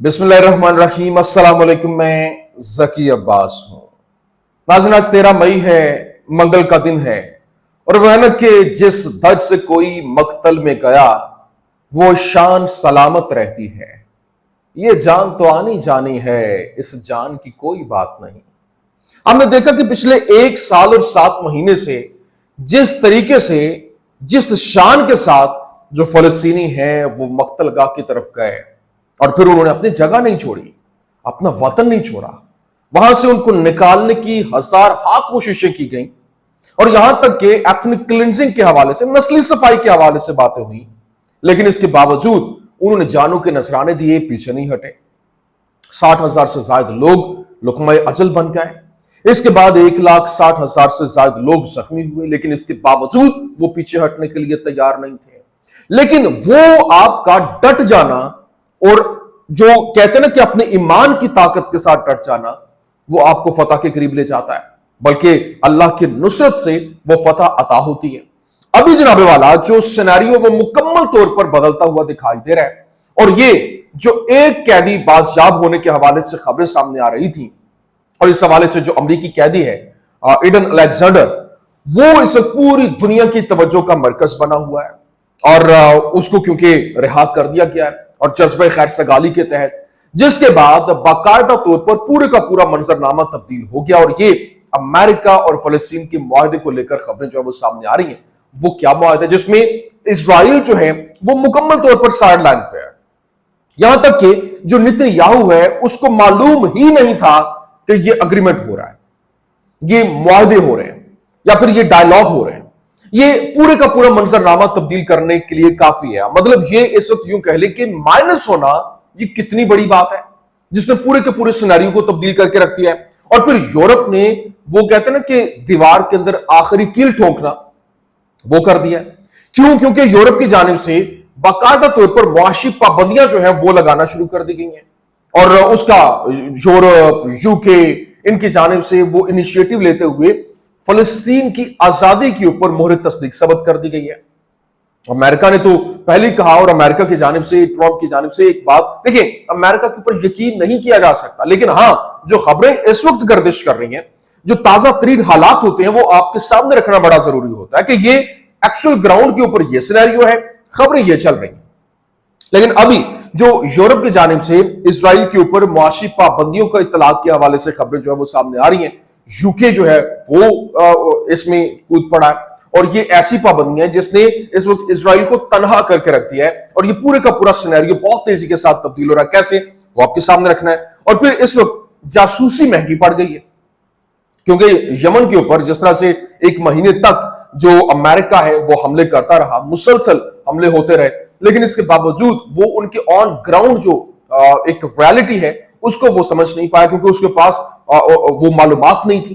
बिस्मिल्लाहिर्रहमानिर्रहीम। अस्सलाम वालेकुम। मैं ज़की अब्बास हूँ। नाज़रीन, आज 13 मई है, मंगल का दिन है, और वह न कि जिस दर्द से कोई मक्तल में गया वो शान सलामत रहती है। ये जान तो आनी जानी है, इस जान की कोई बात नहीं। हमने देखा कि पिछले 1 साल और 7 महीने से जिस तरीके से, जिस शान के साथ जो फलस्तीनी हैं वो मक्तलगाह की तरफ गए और फिर उन्होंने अपनी जगह नहीं छोड़ी, अपना वतन नहीं छोड़ा, वहां से उनको निकालने की हजार कोशिशें की गई, और यहां तक कि एथनिक क्लिंजिंग के हवाले से, नस्ली सफाई के हवाले से बातें हुई, लेकिन इसके बावजूद उन्होंने जानों के नजराने दिए, पीछे नहीं हटे। 60,000 से ज्यादा लोग लुकमा अजल बन गए। इसके बाद 1,60,000 से ज्यादा लोग जख्मी हुए, लेकिन इसके बावजूद वो पीछे हटने के लिए तैयार नहीं थे। लेकिन वो आपका डट जाना, और जो कहते हैं ना कि अपने ईमान की ताकत के साथ डट जाना, वो आपको फतह के करीब ले जाता है, बल्कि अल्लाह की नुसरत से वो फतह अता होती है। अभी जनाबे वाला जो सिनेरियो वो मुकम्मल तौर पर बदलता हुआ दिखाई दे रहा है, और ये जो एक कैदी बादशाह होने के हवाले से खबरें सामने आ रही थी, और इस हवाले से जो अमरीकी कैदी है एडन अलेक्जेंडर, वो इस पूरी दुनिया की तवज्जो का मरकज बना हुआ है, और उसको क्योंकि रिहा कर दिया गया है और जज्बे खैर सगाली के तहत, जिसके बाद बाकायदा तौर पर पूरे का पूरा मंजरनामा तब्दील हो गया। और ये अमेरिका और फलस्तीन के मुआहदे को लेकर खबरें जो है वो सामने आ रही हैं। वो क्या मुआहदा है जिसमें इजराइल जो है वो मुकम्मल तौर पर साइड लाइन पे है। यहां तक कि जो नेतन्याहू है उसको मालूम ही नहीं था कि ये अग्रीमेंट हो रहा है, ये मुआहदे हो रहे हैं, या फिर ये डायलॉग हो रहे हैं। ये पूरे का पूरा मंजरनामा तब्दील करने के लिए काफी है। मतलब ये इस वक्त यूं कह ले कि माइनस होना ये कितनी बड़ी बात है, जिसने पूरे के पूरे सिनेरियो को तब्दील करके रख दिया है। और फिर यूरोप ने, वो कहते हैं ना कि दीवार के अंदर आखिरी कील ठोकना, वो कर दिया। क्यों? क्योंकि यूरोप की जानिब से बाकायदा तौर पर मुआशी पाबंदियां जो है वो लगाना शुरू कर दी गई हैं, और उसका यूरोप, यूके, इनकी जानिब से वो इनिशिएटिव लेते हुए फलस्तीन की आजादी के ऊपर मोहर तस्दीक सबत कर दी गई है। अमेरिका ने तो पहले ही कहा, और अमेरिका की जानिब से, ट्रंप की जानिब से एक बात देखिए, अमेरिका के ऊपर यकीन नहीं किया जा सकता, लेकिन हां, जो खबरें इस वक्त गर्दिश कर रही हैं, जो ताजा तरीन हालात होते हैं, वो आपके सामने रखना बड़ा जरूरी होता है कि ये एक्चुअल ग्राउंड के ऊपर ये सिनेरियो है, खबरें ये चल रही हैं। लेकिन अभी जो यूरोप की जानिब से इजराइल के ऊपर मुआशी पाबंदियों का इतलाक के हवाले से खबरें जो है वो सामने आ रही हैं, यूके जो है वो इसमें कूद पड़ा है, और ये ऐसी पाबंदियां हैं जिसने इस वक्त इजराइल को तनहा करके रख दिया है, और ये पूरे का पूरा सिनेरियो बहुत तेजी के साथ तब्दील हो रहा है। कैसे, वो आपके सामने रखना है। और फिर इस वक्त जासूसी महंगी पड़ गई है, क्योंकि यमन के ऊपर जिस तरह से 1 महीने तक जो अमेरिका है वो हमले करता रहा, मुसलसल हमले होते रहे, लेकिन इसके बावजूद वो उनके ऑन ग्राउंड जो एक रियलिटी है उसको वो समझ नहीं पाया, क्योंकि उसके पास वो मालूमात नहीं थी।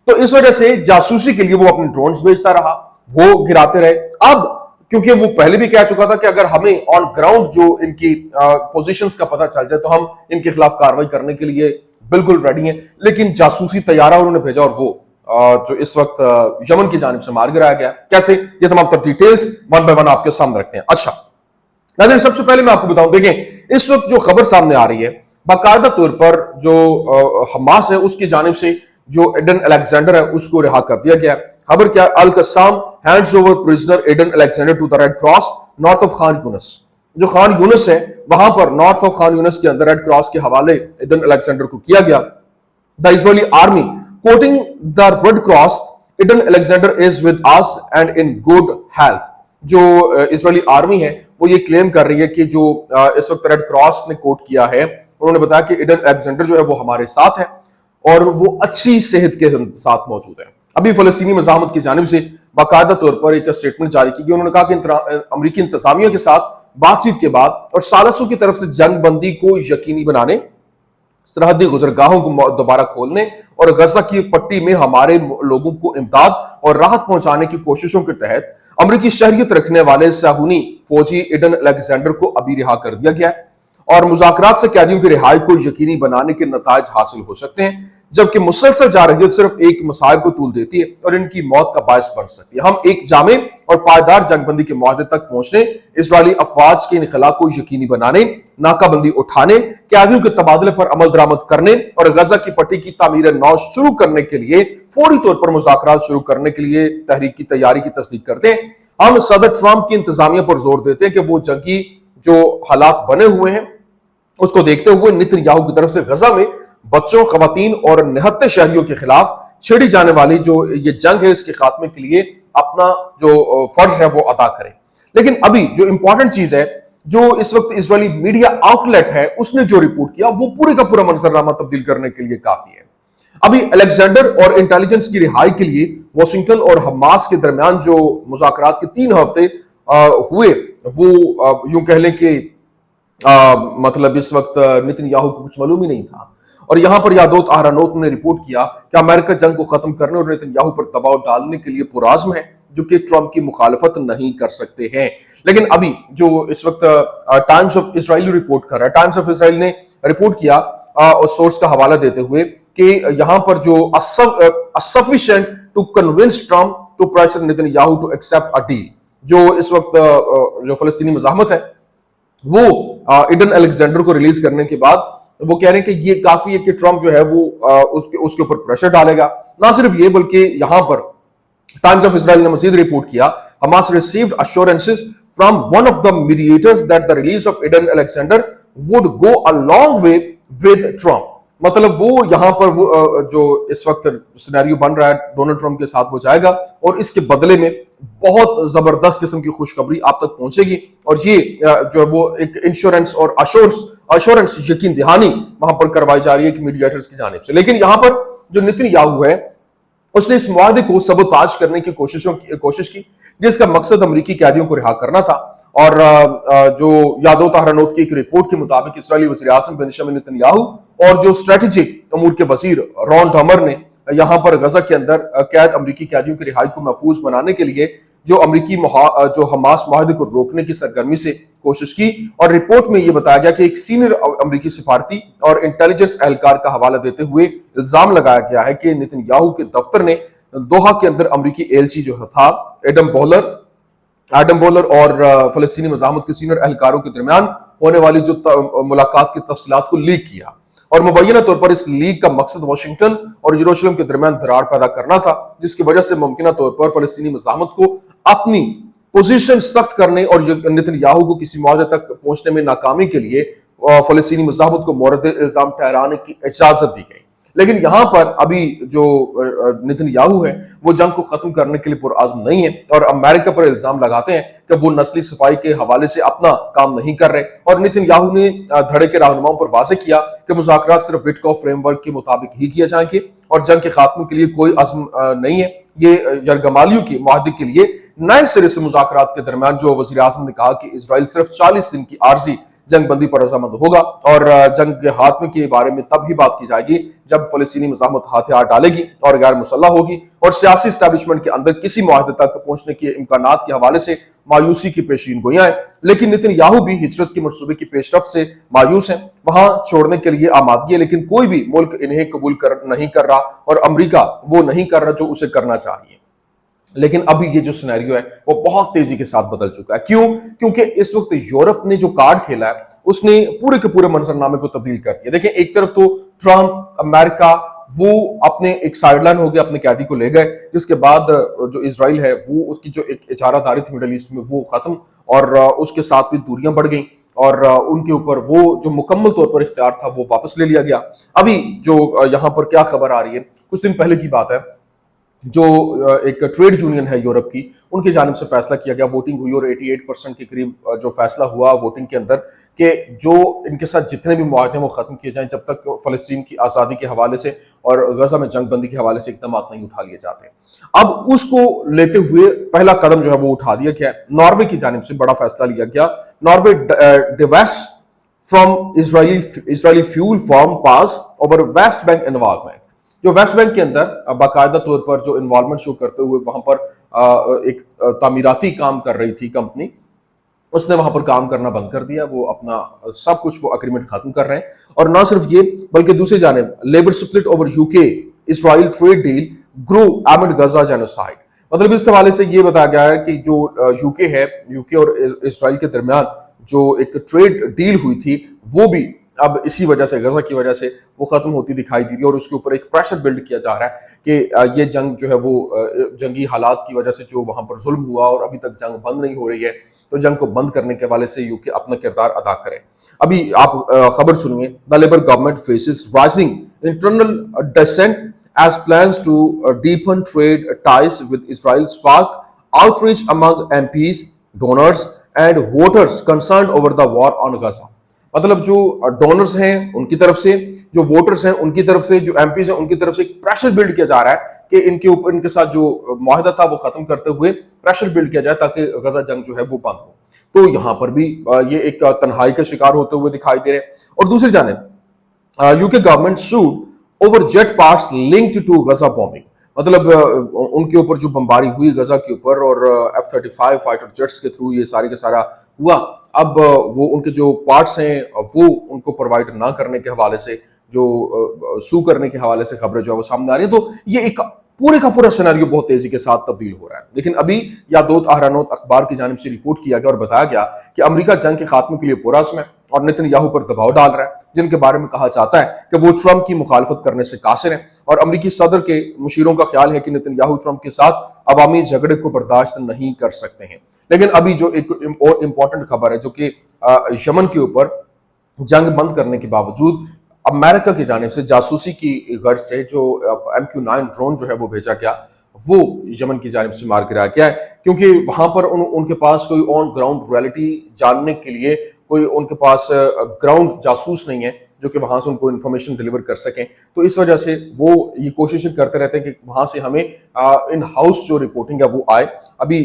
तो इस वजह से जासूसी के लिए वो अपने ड्रोन्स भेजता रहा, वो गिराते रहे। अब क्योंकि वो पहले भी कह चुका था कि अगर हमें ऑन ग्राउंड जो इनकी पोजीशंस का पता चल जाए तो हम इनके खिलाफ कार्रवाई करने के लिए बिल्कुल रेडी हैं, लेकिन जासूसी तैयारा उन्होंने भेजा, और वो जो इस वक्त यमन की जानिब से मार गिराया गया। कैसे, ये तमाम तर डिटेल्स वन बाय वन आपके सामने रखते हैं। अच्छा नाज़रीन, सबसे पहले मैं आपको बताऊं, देखें इस वक्त जो खबर सामने आ रही है, बाकायदा तौर पर जो हमास है उसकी जानिब से जो एडन अलेक्जेंडर है उसको रिहा कर दिया गया। खबर क्या, Al Qassam hands over prisoner Edan Alexander to the Red Cross north of Khan Younis. जो खान यूनिस है वहां पर नॉर्थ ऑफ खान यूनिस के अंदर रेड क्रॉस के हवाले एडन अलेक्जेंडर को किया गया। The Israeli army quoting the Red Cross, Edan Alexander is with us and in good health. जो इजरायली आर्मी है वो ये क्लेम कर रही है कि जो इस वक्त रेड क्रॉस ने कोट किया है, उन्होंने बताया कि एडन अलेक्जेंडर जो है वो हमारे साथ है और वो अच्छी सेहत के साथ मौजूद है। अभी फलस्तीनी मज़ाहमत की जानिब से बाकायदा तौर पर एक स्टेटमेंट जारी की गई। उन्होंने कहा कि अमरीकी इंतजामिया के साथ बातचीत के बाद और सालसों की तरफ से जंग बंदी को यकीनी बनाने, सरहदी गुजरगाहों को दोबारा खोलने और गजा की पट्टी में हमारे लोगों को इमदाद और राहत पहुंचाने की कोशिशों के तहत अमरीकी शहरियत रखने वाले साहूनी फौजी एडन अलेक्जेंडर को अभी रिहा कर दिया गया है, और मुज़ाकरात से कैदियों की रिहाई को यकीनी बनाने के नताइज हासिल हो सकते हैं, जबकि मुसलसल जारहियत सिर्फ एक मसाइब को तूल देती है और इनकी मौत का बायस बन सकती है। हम एक जामे اور پائیدار جنگ بندی کے معاہدے تک پہنچنے، اسرائیلی افواج کے انخلا کو یقینی بنانے، ناکہ بندی اٹھانے، قیدیوں کے تبادلے پر عمل درآمد کرنے اور غزہ کی پٹی کی تعمیر نو شروع کرنے کے لیے فوری طور پر مذاکرات شروع کرنے کے لیے تحریک کی تیاری کی تصدیق کرتے ہیں۔ ہم صدر ٹرمپ کی انتظامیہ پر زور دیتے ہیں کہ وہ جنگی جو حالات بنے ہوئے ہیں اس کو دیکھتے ہوئے نتن یاہو کی طرف سے غزہ میں بچوں، خواتین اور نہتے شہریوں کے خلاف چھیڑی جانے والی جو یہ جنگ ہے اس کے خاتمے کے لیے اپنا جو فرض ہے وہ ادا کریں۔ لیکن ابھی جو امپورٹنٹ چیز ہے، جو اس وقت اسرائیلی میڈیا آؤٹ لیٹ ہے اس نے جو رپورٹ کیا وہ پورے کا پورا منظرنامہ تبدیل کرنے کے لیے کافی ہے۔ ابھی الیگزینڈر اور انٹیلیجنس کی رہائی کے لیے واشنگٹن اور حماس کے درمیان جو مذاکرات کے 3 ہفتے ہوئے وہ یوں کہہ لیں کہ مطلب اس وقت نتن یاہو کو کچھ معلوم ہی نہیں تھا۔ اور یہاں پر یادوت اہرانوت نے رپورٹ کیا کہ امریکہ جنگ کو ختم کرنے اور نتن یاہو پر دباؤ ڈالنے کے لیے پرعزم ہے، جو کہ ٹرمپ کی مخالفت نہیں کر سکتے ہیں۔ لیکن ابھی جو اس وقت ٹائمز آف اسرائیل رپورٹ کر رہا ہے، ٹائمز آف اسرائیل نے رپورٹ کیا سورس کا حوالہ دیتے ہوئے کہ یہاں پر جو sufficient to convince Trump to pressure Netanyahu to accept a deal، جو اس وقت جو فلسطینی مزاحمت ہے وہ ایڈن الیگزینڈر کو ریلیز کرنے کے بعد وہ کہہ رہے ہیں کہ یہ کافی ہے کہ ٹرمپ جو ہے وہ اس کے اوپر پریشر ڈالے گا۔ نہ صرف یہ بلکہ یہاں پر ٹائمز آف اسرائیل نے مزید رپورٹ کیا، Hamas received assurances from one of the mediators that the release of Eden Alexander would go a long way with Trump۔ مطلب وہ یہاں پر وہ جو اس وقت سینیریو بن رہا ہے ڈونلڈ ٹرمپ کے ساتھ وہ جائے گا اور اس کے بدلے میں بہت زبردست قسم کی خوشخبری آپ تک پہنچے گی، اور یہ جو ہے وہ ایک انشورنس اور ایشورنس یقین دہانی وہاں پر کروائی جا رہی ہے کہ میڈیٹرز کی جانب سے۔ لیکن یہاں پر جو نتن یاہو ہے اس نے اس معاہدے کو سبوتاج کرنے کی کوشش کی جس کا مقصد امریکی قیدیوں کو رہا کرنا تھا۔ اور جو یادوت اہرانوت کی ایک رپورٹ کے مطابق اسرائیلی وزیر اعظم بنیامین نتن یاہو اور جو اسٹریٹجک امور کے وزیر رون ڈامر نے یہاں پر غزہ کے اندر قید امریکی قیدیوں کی رہائی کو محفوظ بنانے کے لیے جو امریکی جو حماس معاہدے کو روکنے کی سرگرمی سے کوشش کی۔ اور رپورٹ میں یہ بتایا گیا کہ ایک سینئر امریکی سفارتی اور انٹیلیجنس اہلکار کا حوالہ دیتے ہوئے الزام لگایا گیا ہے کہ نتن یاہو کے دفتر نے دوحہ کے اندر امریکی ایلچی جو تھا ایڈم بولر اور فلسطینی مزاحمت کے سینئر اہلکاروں کے درمیان ہونے والی جو ملاقات کی تفصیلات کو لیک کیا، اور مبینہ طور پر اس لیگ کا مقصد واشنگٹن اور یروشلم کے درمیان دراڑ پیدا کرنا تھا، جس کی وجہ سے ممکنہ طور پر فلسطینی مزاحمت کو اپنی پوزیشن سخت کرنے اور نتن یاہو کو کسی معاہدے تک پہنچنے میں ناکامی کے لیے فلسطینی مزاحمت کو مورد الزام ٹھہرانے کی اجازت دی گئی۔ لیکن یہاں پر ابھی جو نتن یاہو ہے وہ جنگ کو ختم کرنے کے لیے پرعزم نہیں ہے اور امریکہ پر الزام لگاتے ہیں کہ وہ نسلی صفائی کے حوالے سے اپنا کام نہیں کر رہے۔ اور نتن یاہو نے دھڑے کے رہنماؤں پر واضح کیا کہ مذاکرات صرف وٹکوف فریم ورک کے مطابق ہی کیے جائیں گے اور جنگ کے خاتمے کے لیے کوئی عزم نہیں ہے۔ یہ یرغمالیوں کے معاہدے کے لیے نئے سرے سے مذاکرات کے درمیان جو وزیر اعظم نے کہا کہ اسرائیل صرف 40 دن کی عارضی جنگ بندی پر رضامند ہوگا اور جنگ کے خاتمے کے بارے میں تب ہی بات کی جائے گی جب فلسطینی مزاحمت ہتھیار ڈالے گی اور غیر مسلح ہوگی، اور سیاسی اسٹیبلشمنٹ کے اندر کسی معاہدے تک پہنچنے کے امکانات کے حوالے سے مایوسی کی پیشین گوئیاں ہیں۔ لیکن نتن یاہو بھی ہجرت کے منصوبے کی پیش رفت سے مایوس ہیں، وہاں چھوڑنے کے لیے آمادگی ہے، لیکن کوئی بھی ملک انہیں قبول نہیں کر رہا اور امریکہ وہ نہیں کر رہا جو اسے کرنا چاہیے۔ لیکن ابھی یہ جو سینیریو ہے وہ بہت تیزی کے ساتھ بدل چکا ہے۔ کیوں؟ کیونکہ اس وقت یورپ نے جو کارڈ کھیلا ہے اس نے پورے کے پورے منظرنامے کو تبدیل کر دیا۔ دیکھیں ایک طرف تو ٹرمپ امریکہ وہ اپنے ایک سائیڈ لائن ہو گیا، اپنے قیدی کو لے گئے، جس کے بعد جو اسرائیل ہے وہ اس کی جو ایک اجارہ داری تھی مڈل ایسٹ میں وہ ختم، اور اس کے ساتھ بھی دوریاں بڑھ گئیں اور ان کے اوپر وہ جو مکمل طور پر اختیار تھا وہ واپس لے لیا گیا۔ ابھی جو یہاں پر کیا خبر آ رہی ہے، کچھ دن پہلے کی بات ہے، جو ایک ٹریڈ یونین ہے یورپ کی، ان کی جانب سے فیصلہ کیا گیا، ووٹنگ ہوئی اور 88% کے قریب جو فیصلہ ہوا ووٹنگ کے اندر کہ جو ان کے ساتھ جتنے بھی معاہدے ہیں وہ ختم کیے جائیں جب تک فلسطین کی آزادی کے حوالے سے اور غزہ میں جنگ بندی کے حوالے سے اقدامات نہیں اٹھا لیے جاتے۔ اب اس کو لیتے ہوئے پہلا قدم جو ہے وہ اٹھا دیا گیا، ناروے کی جانب سے بڑا فیصلہ لیا گیا۔ Norway divest from Israeli fuel firm pass over West Bank involvement, جو ویسٹ بینک کے اندر باقاعدہ طور پر جو انوالومنٹ شو کرتے ہوئے وہاں پر ایک تعمیراتی کام کر رہی تھی کمپنی، اس نے وہاں پر کام کرنا بند کر دیا، وہ اپنا سب کچھ وہ اگریمنٹ ختم کر رہے ہیں۔ اور نہ صرف یہ بلکہ دوسری جانب لیبر سپلٹ اوور UK اسرائیل ٹریڈ ڈیل گرو ایمڈ غزہ جینوسائیڈ، मतलब इस हवाले से ये बताया गया है कि जो यूके है, यूके और इसराइल के दरमियान जो एक ट्रेड डील हुई थी वो भी अब इसी वजह से, गजा की वजह से वो खत्म होती दिखाई दे रही है और उसके ऊपर एक प्रेशर बिल्ड किया जा रहा है कि ये जंग जो है वो जंगी हालात की वजह से जो वहां पर जुल्म हुआ और अभी तक जंग बंद नहीं हो रही है, तो जंग को बंद करने के हवाले से यूके अपना किरदार अदा करे। अभी आप खबर सुनिए, the labour government faces rising internal dissent as plans to deepen trade ties with Israel spark outreach among MPs, donors and voters concerned over the war on Gaza। मतलब जो डोनर्स हैं उनकी तरफ से, जो वोटर्स हैं उनकी तरफ से, जो एमपीज हैं उनकी तरफ से प्रेशर बिल्ड किया जा रहा है कि इनके ऊपर, इनके साथ जो मुआहदा था वो खत्म करते हुए प्रेशर बिल्ड किया जाए ताकि गजा जंग जो है वो बंद हो। तो यहां पर भी ये एक तन्हाई का शिकार होते हुए दिखाई दे रहे हैं। और दूसरी जानिब UK government sued over jet parts linked to Gaza bombing. मतलब उनके ऊपर जो बमबारी हुई गजा के ऊपर और F-35 फाइटर जेट्स के थ्रू ये सारी का सारा हुआ, अब वो उनके जो पार्ट्स हैं वो उनको प्रोवाइड ना करने के हवाले से, जो सू करने के हवाले से खबरें जो है वो सामने आ रही है। तो ये एक पूरे का पूरा सिनेरियो बहुत तेजी के साथ तब्दील हो रहा है। लेकिन अभी यादोत आहरानोत अखबार की जानिब से रिपोर्ट किया गया और बताया गया कि अमेरिका जंग के खात्मे के लिए पुरअज़्म है और नेतन्याहू पर दबाव डाल रहा है, जिनके बारे में कहा जाता है कि वो ट्रंप की मुखालफत करने से कासिर हैं। और अमेरिकी सदर के मुशीरों का ख्याल है कि नेतन्याहू ट्रंप के साथ अवामी झगड़े को बर्दाश्त नहीं कर सकते हैं। लेकिन अभी जो एक और इम्पोर्टेंट खबर है, जो कि यमन के ऊपर जंग बंद करने के बावजूद अमेरिका की जानिब से जासूसी की गर्ज से जो MQ-9 ड्रोन जो है वो भेजा गया, वो यमन की जानिब से मार गिराया गया है, क्योंकि वहां पर उनके पास कोई ऑन ग्राउंड रियलिटी जानने के लिए कोई उनके पास ग्राउंड जासूस नहीं है जो कि वहां से उनको इन्फॉर्मेशन डिलीवर कर सकें। तो इस वजह से वो ये कोशिशें करते रहते हैं कि वहां से हमें इन हाउस जो रिपोर्टिंग है वो आए। अभी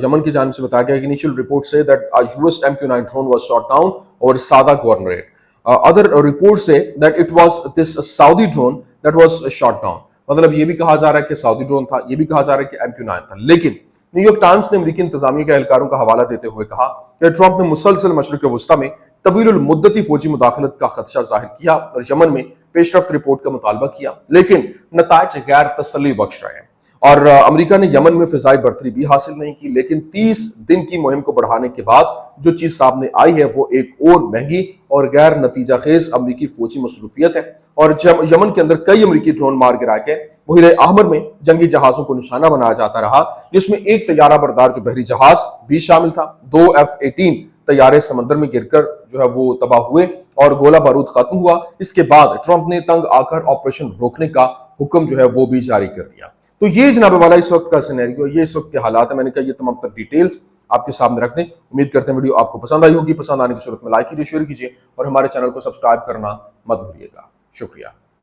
यमन की जानिब से बताया गया कि initial report say that US MQ-9 drone was shot down over सादा governorate. Other reports say that it was this Saudi drone that was shot down। मतलब ये भी कहा जा रहा है कि सऊदी ड्रोन था, ये भी कहा जा रहा है कि MQ-9 था। लेकिन न्यूयॉर्क टाइम्स ने अमेरिकी इंतजामिया के एहलकारों का हवाला देते हुए कहा कि ट्रंप ने मुसलसल मशरिक वस्ता में तवील मुद्दती फौजी मुदाखलत का खदशा जाहिर किया और यमन में पेशरफ्त रिपोर्ट का मुतालबा किया, लेकिन नताइज गैर तसल्ली बख्श रहे हैं। और अमेरिका ने यमन में फिजाई बर्तरी भी हासिल नहीं की। लेकिन 30 दिन की मुहिम को बढ़ाने के बाद जो चीज सामने आई है वो एक और महंगी और गैर नतीजा खेज अमरीकी फौजी मसरूफियत है। और यमन के अंदर कई अमरीकी ड्रोन मार गिरा के बहिर अहमर में जंगी जहाजों को निशाना बनाया जाता रहा, जिसमें एक तैयारा बरदार जो बहरी जहाज भी शामिल था। 2 F-18 तैयारे समंदर में गिरकर जो है वो तबाह हुए और गोला बारूद खत्म हुआ। इसके बाद ट्रंप ने तंग आकर ऑपरेशन रोकने का हुक्म जो है वो भी जारी कर दिया। तो ये जनाब वाला इस वक्त का सिनेरियो, ये इस वक्त के हालात है। मैंने कहा ये तमाम तर डिटेल्स आपके सामने रख दें। उम्मीद करते हैं वीडियो आपको पसंद आई होगी। पसंद आने की सूरत में लाइक कीजिए, शेयर कीजिए और हमारे चैनल को सब्सक्राइब करना मत भूलिएगा। शुक्रिया।